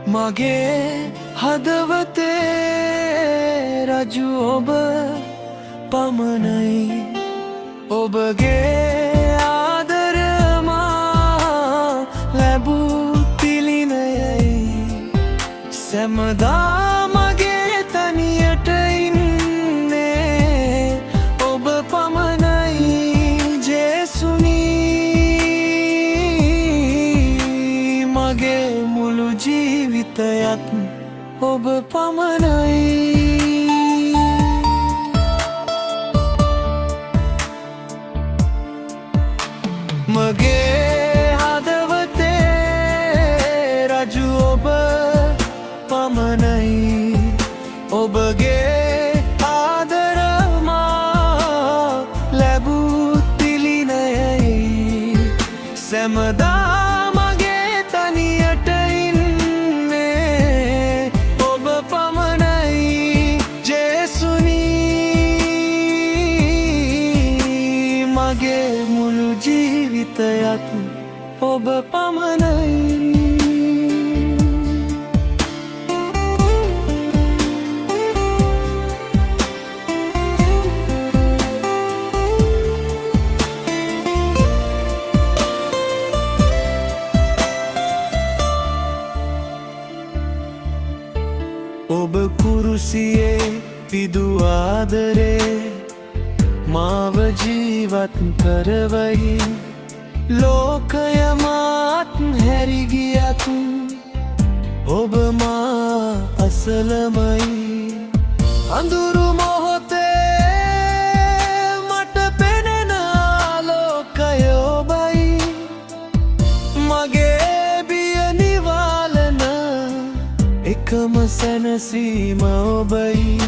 මගේ හදවතේ රජු ඔබ පමණයි ඔබගේ ආදරමා ලැබූ තිලිනයයි සැමදා මගේ තනියට ඉන්නේ ඔබ පමණයි ජේසුනී මගේ මුළු ජීවිතයත් ඔබ පමණයි මගේ හදවතේ රජු ඔබ පමණයි ඔබගේ ආදරමා ලැබූ තිලිනයයි සැමදා මගේ තනියට ඉන්නේ ඔබ පමණයි ජේසුනී මගේ මුළු ජීවිතයත් ඔබ පමණයි ඔබ කුරුසියේ පිදු ආදරේ මාව ජීවත් කරවයි ලෝකය මාත් හැරිගියත් ඔබ මා අසලමයි අඳුරු මොහොතේ මට පෙනෙන ආලෝකය ඔබයි මගේ බිය නිවාලන එකම සැනසීම ඔබයි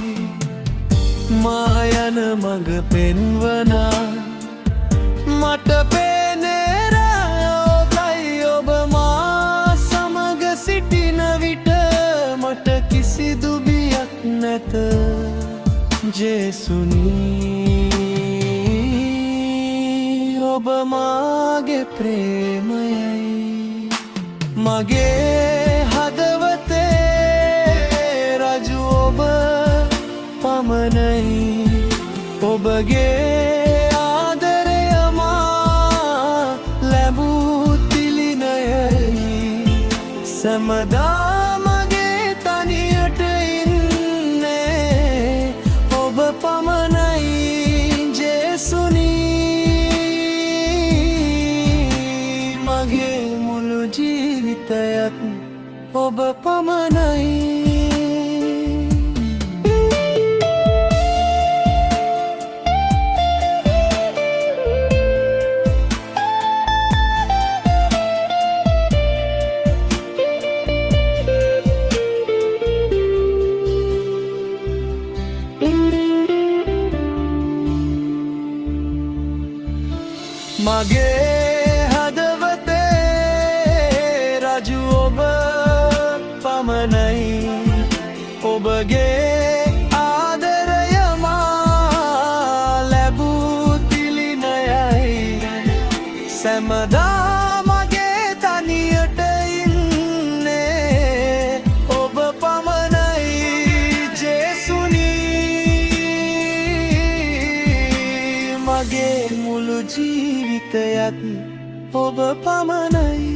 මා යන මඟ පෙන්වනා මට පේනේ ඔබයි ඔබ මා සමග සිටින විට මට කිසිදු බියක් නැත ජේසුනී ඔබ මාගේ ප්‍රේමයයි මගේ හදවතේ රජු ඔබ පමණයි ඔබගේ සැමදා මගේ තනියට ඉන්නේ ඔබ පමණයි ජේසුනී මගේ මුළු ජීවිතයත් ඔබ පමණයි මගේ හදවතේ රජු ඔබ පමණයි ඔබගේ ආදරය මා ලැබූ තිලිනයයි සැමදා මගේ තනියට ඉන්නේ ඔබ පමණයි ජේසුනී මගේ මුළු ජීවිතයත් ඔබ පමණයි